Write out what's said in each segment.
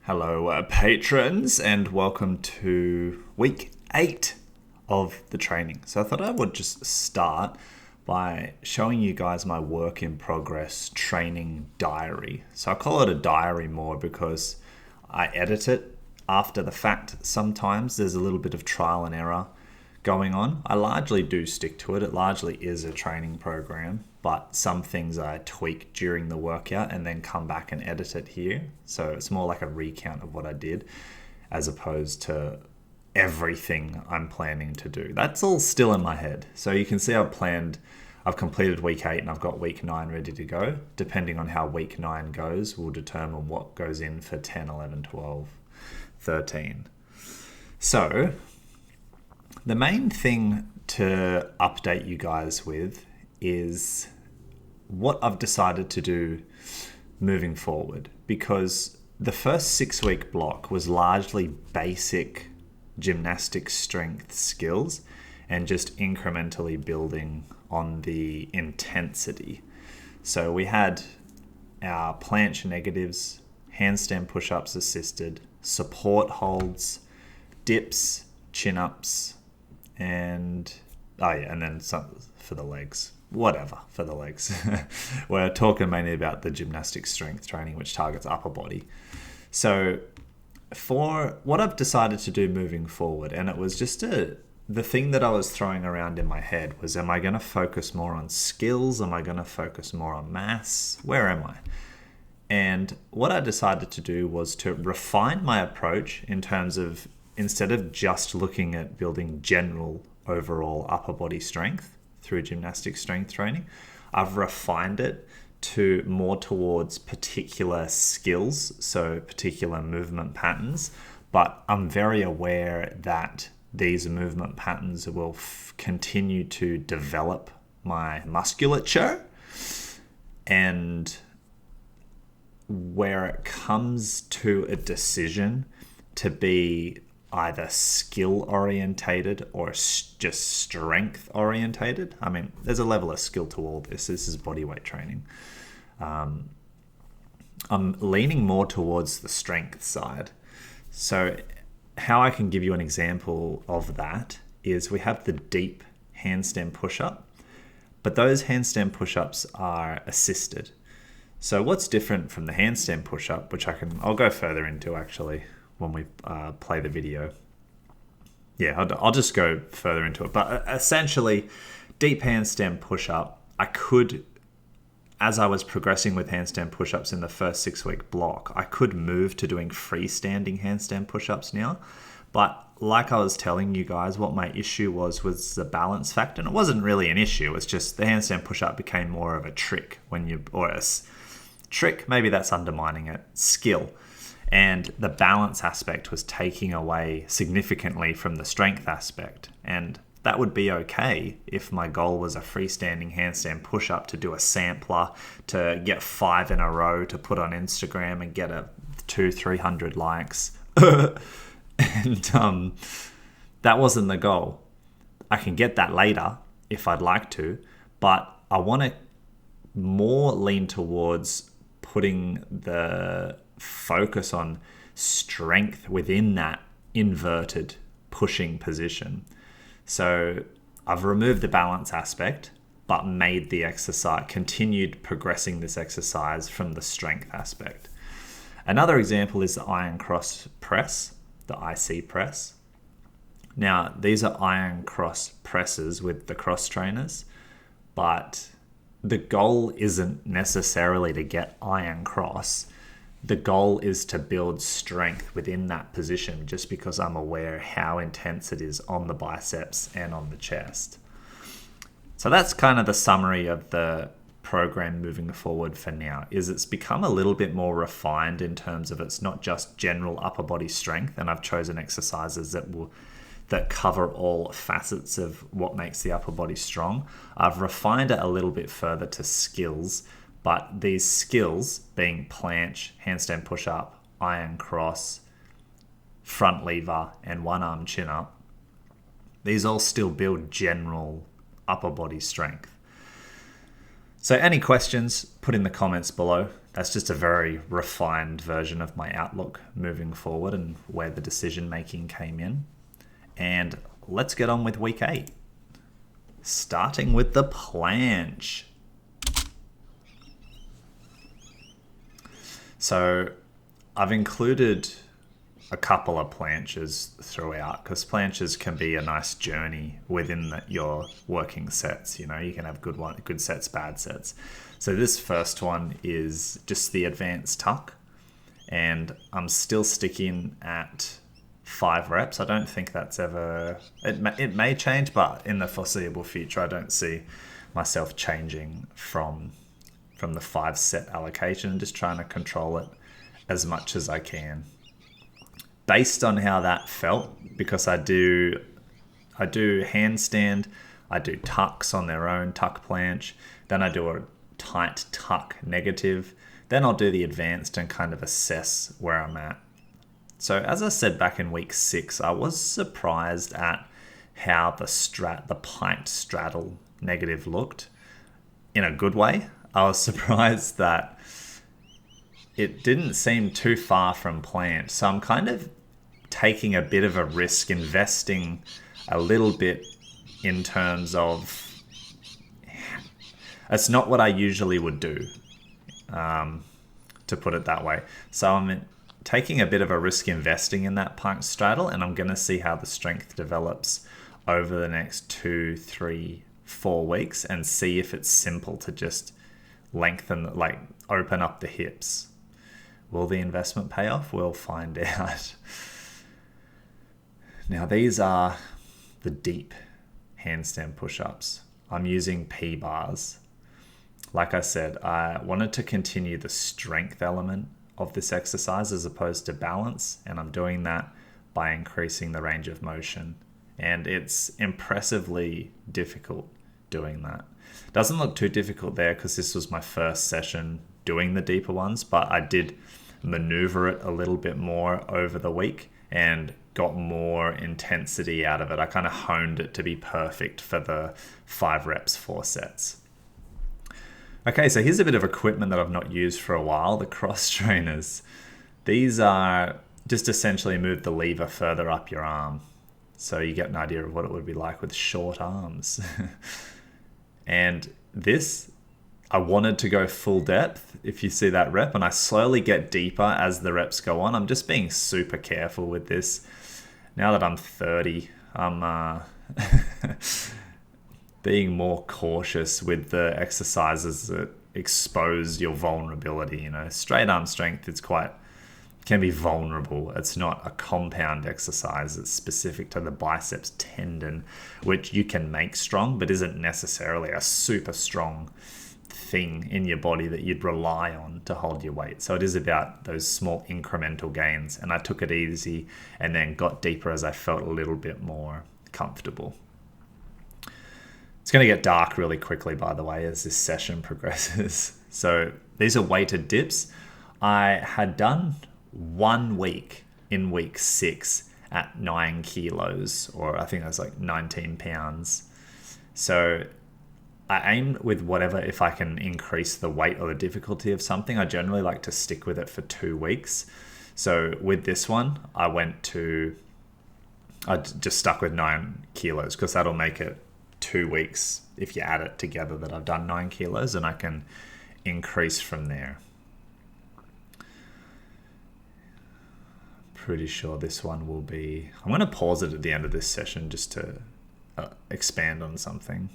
Hello, patrons, and welcome to week 8 of the training. So I thought I would just start by showing you guys my work in progress training diary. So I call it a diary more because I edit it after the fact. Sometimes there's a little bit of trial and error going on. I largely do stick to it. It largely is a training program, but some things I tweak during the workout and then come back and edit it here. So it's more like a recount of what I did as opposed to everything I'm planning to do. That's all still in my head. So you can see I've completed week 8 and I've got week 9 ready to go. Depending on how week 9 goes will determine what goes in for 10, 11, 12, 13. So the main thing to update you guys with is what I've decided to do moving forward, because the first 6-week block was largely basic gymnastic strength skills and just incrementally building on the intensity. So we had our planche negatives, handstand push-ups assisted, support holds, dips, chin-ups, and then some for the legs. Whatever for the legs. We're talking mainly about the gymnastic strength training, which targets upper body. So for what I've decided to do moving forward, and it was just the thing that I was throwing around in my head was, am I going to focus more on skills? Am I going to focus more on mass? Where am I? And what I decided to do was to refine my approach in terms of, instead of just looking at building general overall upper body strength through gymnastic strength training, I've refined it to more towards particular skills, so particular movement patterns. But I'm very aware that these movement patterns will continue to develop my musculature. And where it comes to a decision to be either skill orientated or just strength orientated. I mean, there's a level of skill to all this. This is bodyweight training. I'm leaning more towards the strength side. So how I can give you an example of that is we have the deep handstand push-up, but those handstand push-ups are assisted. So what's different from the handstand push-up, which I'll go further into actually when we play the video. Yeah, I'll just go further into it. But essentially, deep handstand push-up, I could, as I was progressing with handstand push-ups in the first 6-week block, I could move to doing freestanding handstand push-ups now. But like I was telling you guys, what my issue was the balance factor. And it wasn't really an issue. It's just the handstand push-up became more of a trick trick, maybe that's undermining it, skill. And the balance aspect was taking away significantly from the strength aspect. And that would be okay if my goal was a freestanding handstand push-up to do a sampler, to get 5 in a row to put on Instagram and get 200-300 likes. And that wasn't the goal. I can get that later if I'd like to, but I want to more lean towards putting the focus on strength within that inverted pushing position. So I've removed the balance aspect, but made the exercise, continued progressing this exercise from the strength aspect. Another example is the iron cross press, the IC press. Now, these are iron cross presses with the cross trainers, but the goal isn't necessarily to get iron cross. The goal is to build strength within that position, just because I'm aware how intense it is on the biceps and on the chest. So that's kind of the summary of the program moving forward for now. Is it's become a little bit more refined in terms of it's not just general upper body strength, and I've chosen exercises that cover all facets of what makes the upper body strong. I've refined it a little bit further to skills. But these skills, being planche, handstand push-up, iron cross, front lever, and one arm chin-up, these all still build general upper body strength. So any questions, put in the comments below. that's just a very refined version of my outlook moving forward and where the decision making came in. And let's get on with week 8. Starting with the planche. So I've included a couple of planches throughout because planches can be a nice journey within your working sets. You know, you can have good sets, bad sets. So this first one is just the advanced tuck, and I'm still sticking at 5 reps. I don't think that's ever, it may change, but in the foreseeable future, I don't see myself changing from the 5 set allocation and just trying to control it as much as I can. Based on how that felt, because I do handstand, I do tucks on their own, tuck planche, then I do a tight tuck negative, then I'll do the advanced and kind of assess where I'm at. So as I said back in week 6, I was surprised at how the pint straddle negative looked in a good way. I was surprised that it didn't seem too far from planche. So I'm kind of taking a bit of a risk, investing a little bit in terms of, it's not what I usually would do, to put it that way. So I'm taking a bit of a risk investing in that pint straddle, and I'm going to see how the strength develops over the next 2, 3, 4 weeks and see if it's simple to just lengthen, like open up the hips. Will the investment pay off? We'll find out. Now these are the deep handstand push-ups. I'm using P-bars. Like I said, I wanted to continue the strength element of this exercise as opposed to balance, and I'm doing that by increasing the range of motion. And it's impressively difficult doing that. Doesn't look too difficult there because this was my first session doing the deeper ones, but I did maneuver it a little bit more over the week and got more intensity out of it. I kind of honed it to be perfect for the 5 reps, 4 sets. Okay, so here's a bit of equipment that I've not used for a while, the cross trainers. These are just essentially move the lever further up your arm, so you get an idea of what it would be like with short arms. And this, I wanted to go full depth, if you see that rep, and I slowly get deeper as the reps go on. I'm just being super careful with this. Now that I'm 30, I'm being more cautious with the exercises that expose your vulnerability. You know, straight arm strength can be vulnerable. It's not a compound exercise. It's specific to the biceps tendon, which you can make strong, but isn't necessarily a super strong thing in your body that you'd rely on to hold your weight. So it is about those small incremental gains. And I took it easy and then got deeper as I felt a little bit more comfortable. It's going to get dark really quickly, by the way, as this session progresses. So these are weighted dips. I had done 1 week in week 6 at 9 kilos, or I think that's like 19 pounds. So I aim with whatever, if I can increase the weight or the difficulty of something, I generally like to stick with it for 2 weeks. So with this one, I just stuck with 9 kilos because that'll make it 2 weeks if you add it together that I've done 9 kilos, and I can increase from there. Pretty sure this one will be, I'm going to pause it at the end of this session just to expand on something.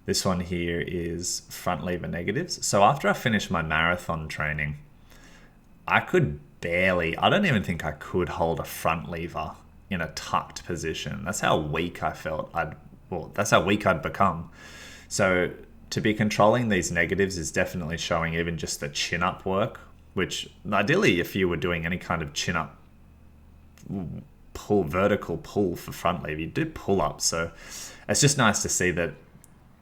This one here is front lever negatives. So after I finished my marathon training, I don't even think I could hold a front lever in a tucked position. That's how weak I felt. That's how weak I'd become. So to be controlling these negatives is definitely showing even just the chin up work, which ideally if you were doing any kind of chin up vertical pull for front lever, you do pull up. So it's just nice to see that,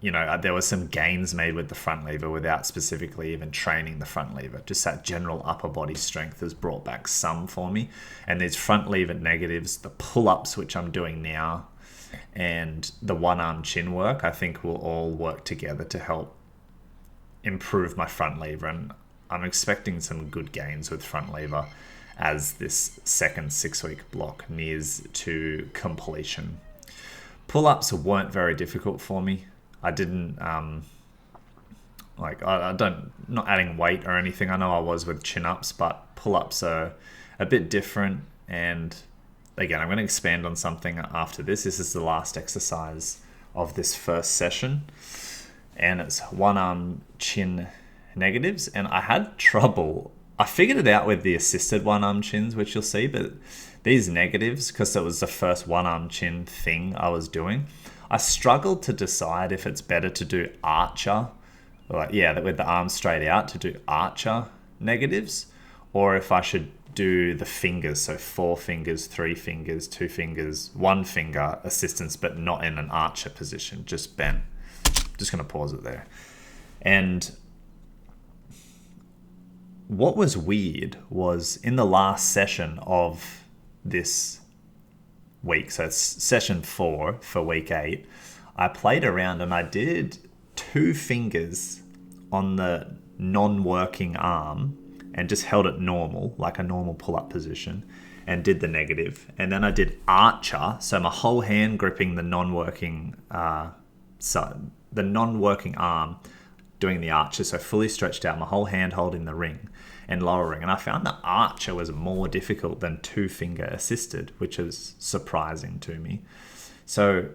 you know, there was some gains made with the front lever without specifically even training the front lever. Just that general upper body strength has brought back some for me. And these front lever negatives, the pull-ups, which I'm doing now, and the one-arm chin work, I think will all work together to help improve my front lever. And I'm expecting some good gains with front lever as this second 6-week block nears to completion. Pull-ups weren't very difficult for me. I didn't not adding weight or anything. I know I was with chin-ups, but pull-ups are a bit different. And again, I'm going to expand on something after this. This is the last exercise of this first session, and it's one arm chin negatives. And I had trouble. I figured it out with the assisted one arm chins, which you'll see, but these negatives, because it was the first one arm chin thing I was doing, I struggled to decide if it's better to do archer, with the arms straight out, to do archer negatives, or if I should do the fingers, so 4 fingers, 3 fingers, 2 fingers, 1 finger assistance, but not in an archer position, just bent. Just going to pause it there. And what was weird was in the last session of this week, so it's session 4 for week 8, I played around and I did 2 fingers on the non-working arm and just held it normal, like a normal pull-up position, and did the negative. And then I did archer, so my whole hand gripping the non-working the non-working arm, doing the archer, so fully stretched out, my whole hand holding the ring and lowering. And I found the archer was more difficult than 2-finger assisted, which is surprising to me. So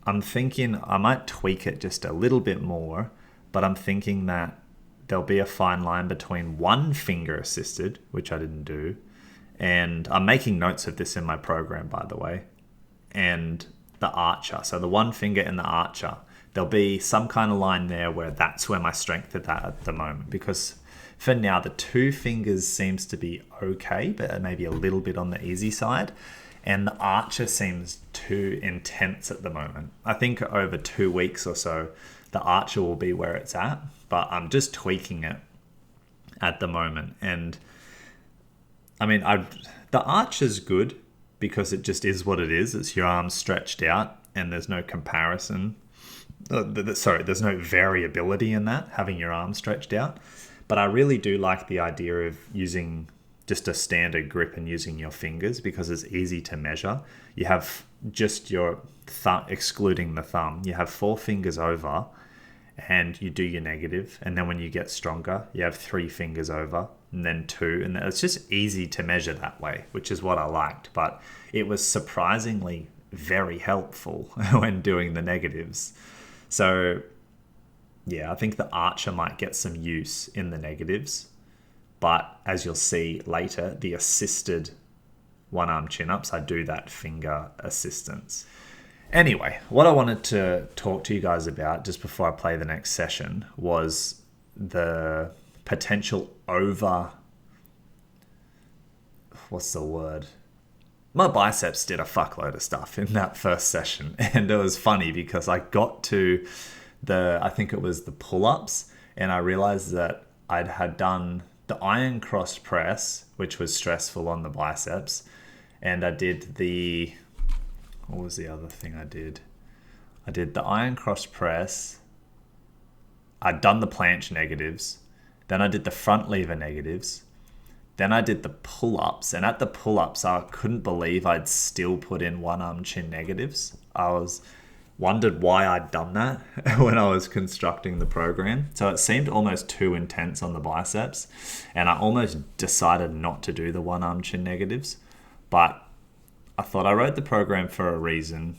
I'm thinking I might tweak it just a little bit more, but I'm thinking that there'll be a fine line between 1-finger assisted, which I didn't do, and I'm making notes of this in my program, by the way, and the archer. So the 1 finger and the archer, there'll be some kind of line there where that's where my strength is at the moment, because for now the 2 fingers seems to be okay, but maybe a little bit on the easy side, and the archer seems too intense at the moment. I think over 2 weeks or so, the archer will be where it's at, but I'm just tweaking it at the moment. And I mean, the archer's good because it just is what it is. It's your arms stretched out and there's no comparison. There's no variability in that, having your arms stretched out. But I really do like the idea of using just a standard grip and using your fingers because it's easy to measure. You have just your thumb, excluding the thumb, you have 4 fingers over and you do your negative. And then when you get stronger, you have 3 fingers over and then 2. And it's just easy to measure that way, which is what I liked. But it was surprisingly very helpful when doing the negatives. So yeah, I think the archer might get some use in the negatives. But as you'll see later, the assisted 1-arm chin-ups, I do that finger assistance. Anyway, what I wanted to talk to you guys about just before I play the next session was the potential my biceps did a fuckload of stuff in that first session. And it was funny because I got to I think it was the pull-ups, and I realized that I had done the iron cross press, which was stressful on the biceps. And I did what was the other thing I did? I did the iron cross press. I'd done the planche negatives. Then I did the front lever negatives. Then I did the pull-ups. And at the pull-ups, I couldn't believe I'd still put in 1-arm chin negatives. I wondered why I'd done that when I was constructing the program. So it seemed almost too intense on the biceps. And I almost decided not to do the 1-arm chin negatives. But I thought I wrote the program for a reason.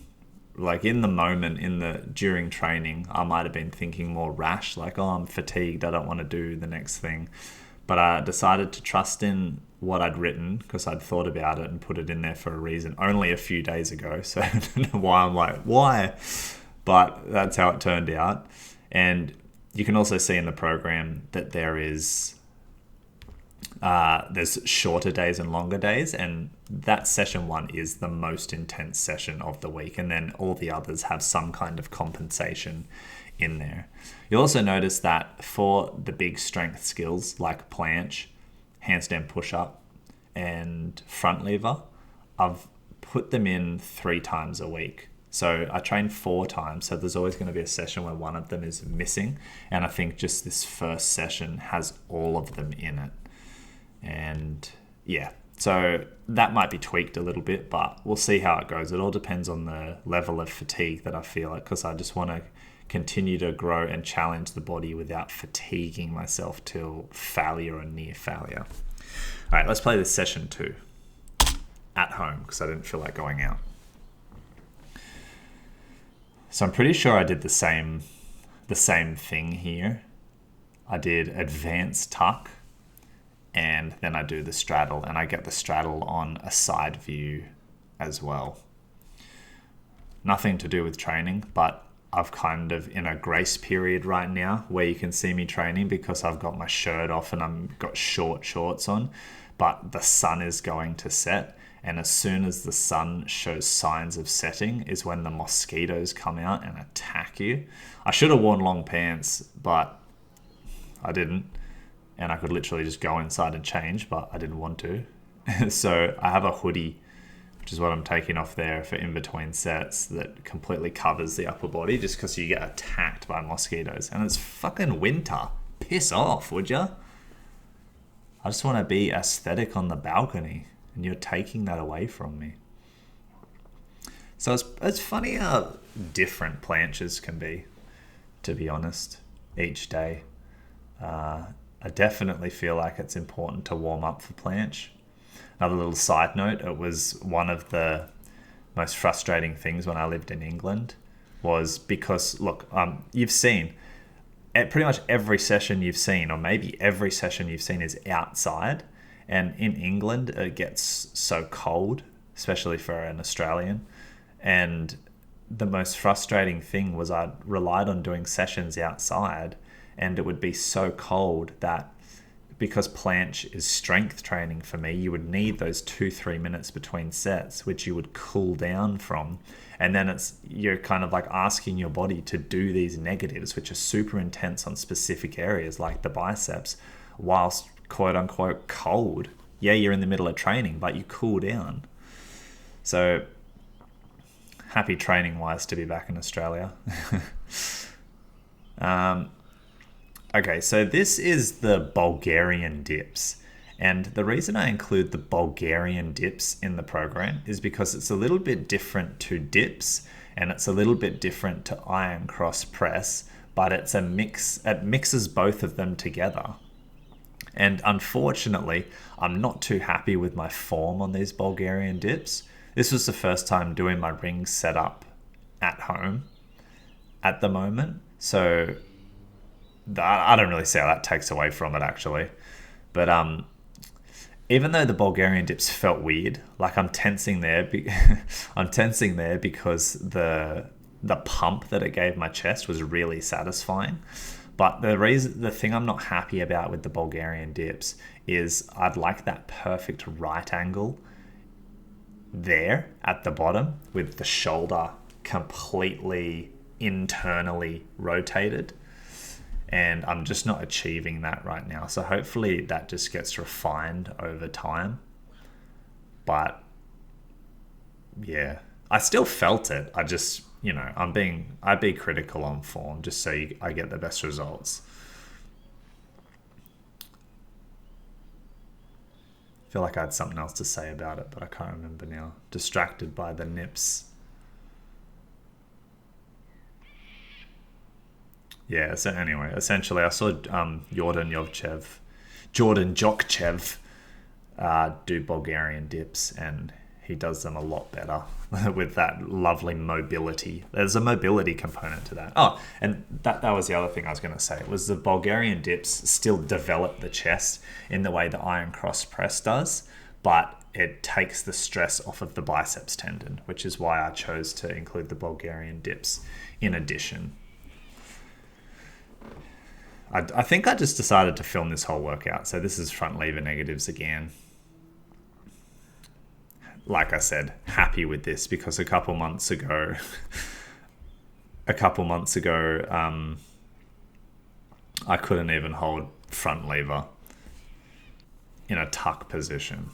Like in the moment, during training, I might have been thinking more rash, like, oh, I'm fatigued, I don't want to do the next thing. But I decided to trust in what I'd written because I'd thought about it and put it in there for a reason only a few days ago. So I don't know why I'm like, why? But that's how it turned out. And you can also see in the program that there's shorter days and longer days, and that session 1 is the most intense session of the week, and then all the others have some kind of compensation in there. You'll also notice that for the big strength skills like planche, handstand push-up, and front lever, I've put them in 3 times a week. So I train 4 times, so there's always going to be a session where one of them is missing. And I think just this first session has all of them in it. And yeah, so that might be tweaked a little bit, but we'll see how it goes. It all depends on the level of fatigue that I feel like, because I just want to continue to grow and challenge the body without fatiguing myself till failure or near failure. All right, let's play this session 2 at home because I didn't feel like going out. So I'm pretty sure I did the same thing here. I did advanced tuck, and then I do the straddle, and I get the straddle on a side view as well. Nothing to do with training, but I've kind of in a grace period right now where you can see me training because I've got my shirt off and I've got short shorts on, but the sun is going to set. And as soon as the sun shows signs of setting is when the mosquitoes come out and attack you. I should have worn long pants, but I didn't. And I could literally just go inside and change, but I didn't want to. So I have a hoodie, which is what I'm taking off there for in between sets, that completely covers the upper body just because you get attacked by mosquitoes. And it's fucking winter. Piss off, would ya? I just want to be aesthetic on the balcony, and you're taking that away from me. So it's funny how different planches can be, to be honest, each day. I definitely feel like it's important to warm up for planche. Another little side note, it was one of the most frustrating things when I lived in England was because, look, you've seen at pretty much every session you've seen, or maybe every session you've seen is outside. And in England, it gets so cold, especially for an Australian. And the most frustrating thing was I relied on doing sessions outside, and it would be so cold that because planche is strength training for me, you would need those 2-3 minutes between sets, which you would cool down from. And then you're kind of like asking your body to do these negatives, which are super intense on specific areas like the biceps, whilst quote unquote cold. Yeah, you're in the middle of training, but you cool down. So happy training wise to be back in Australia. Okay, so this is the Bulgarian dips. And the reason I include the Bulgarian dips in the program is because it's a little bit different to dips, and it's a little bit different to iron cross press, but it's a mix. It mixes both of them together. And unfortunately, I'm not too happy with my form on these Bulgarian dips. This was the first time doing my ring setup at home at the moment. So I don't really see how that takes away from it actually. But even though the Bulgarian dips felt weird, like I'm tensing there because the pump that it gave my chest was really satisfying. But the thing I'm not happy about with the Bulgarian dips is I'd like that perfect right angle there at the bottom with the shoulder completely internally rotated. And I'm just not achieving that right now. So hopefully that just gets refined over time. But yeah, I still felt it. I just, I'd be critical on form just so I get the best results. I feel like I had something else to say about it, but I can't remember now. Distracted by the nips. Yeah, so anyway, essentially I saw Jordan Jokchev do Bulgarian dips, and he does them a lot better with that lovely mobility. There's a mobility component to that. Oh, and that was the other thing I was going to say, was the Bulgarian dips still develop the chest in the way the iron cross press does, but it takes the stress off of the biceps tendon, which is why I chose to include the Bulgarian dips in addition. I think I just decided to film this whole workout. So this is front lever negatives again. Like I said, happy with this because a couple months ago, I couldn't even hold front lever in a tuck position.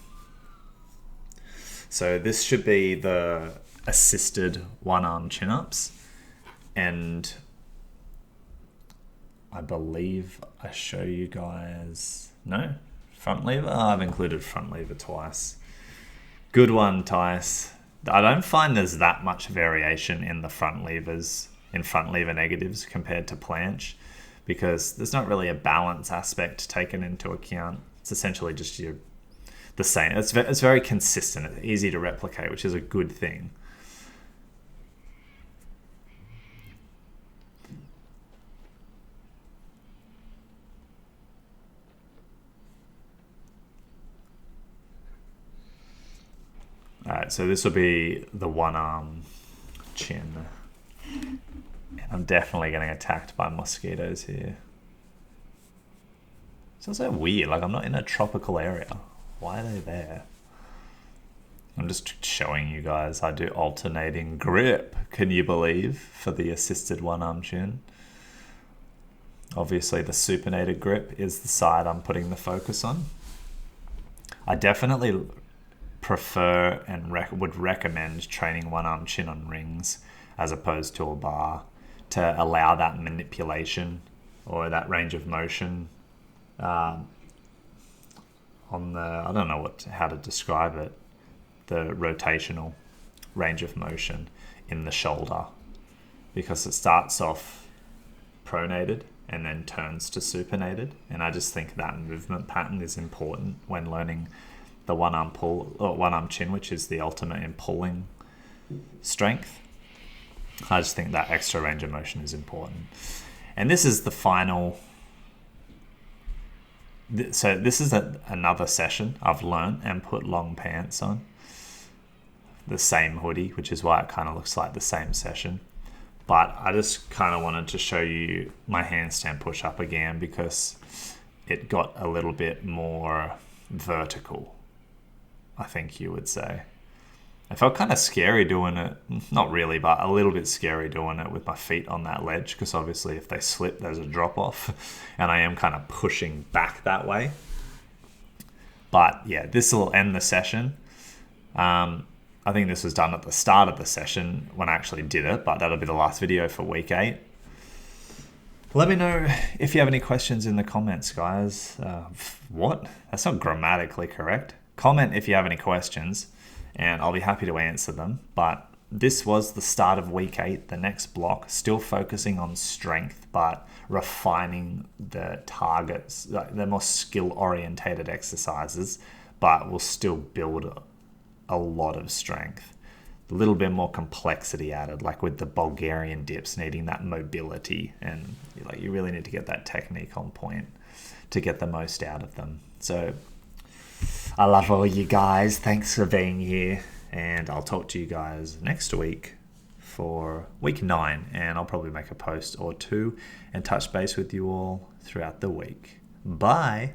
So this should be the assisted one-arm chin-ups, and I believe I show you guys, no, front lever? Oh, I've included front lever twice. Good one, Tyson. I don't find there's that much variation in the front levers, in front lever negatives compared to planche, because there's not really a balance aspect taken into account. It's essentially just the same. It's very consistent. It's easy to replicate, which is a good thing. Alright, so this will be the one arm chin. And I'm definitely getting attacked by mosquitoes here. It's also weird, like I'm not in a tropical area. Why are they there? I'm just showing you guys I do alternating grip, can you believe, for the assisted one arm chin. Obviously the supinated grip is the side I'm putting the focus on. I definitely prefer and would recommend training one arm chin on rings as opposed to a bar to allow that manipulation or that range of motion on the, I don't know how to describe it, the rotational range of motion in the shoulder, because it starts off pronated and then turns to supinated, and I just think that movement pattern is important when learning the one arm pull or one arm chin, which is the ultimate in pulling strength. I just think that extra range of motion is important. And this is the final. So this is another session I've learned and put long pants on. The same hoodie, which is why it kind of looks like the same session. But I just kind of wanted to show you my handstand push up again because it got a little bit more vertical, I think you would say. I felt kind of scary doing it. Not really, but a little bit scary doing it with my feet on that ledge, because obviously if they slip, there's a drop off and I am kind of pushing back that way. But yeah, this will end the session. I think this was done at the start of the session when I actually did it, but that'll be the last video for week 8. Let me know if you have any questions in the comments, guys. What? That's not grammatically correct. Comment if you have any questions and I'll be happy to answer them. But this was the start of week 8, the next block, still focusing on strength, but refining the targets, the more skill orientated exercises, but we'll still build a lot of strength. A little bit more complexity added, like with the Bulgarian dips needing that mobility, and you really need to get that technique on point to get the most out of them. So I love all you guys. Thanks for being here, and I'll talk to you guys next week for week 9, and I'll probably make a post or two and touch base with you all throughout the week. Bye.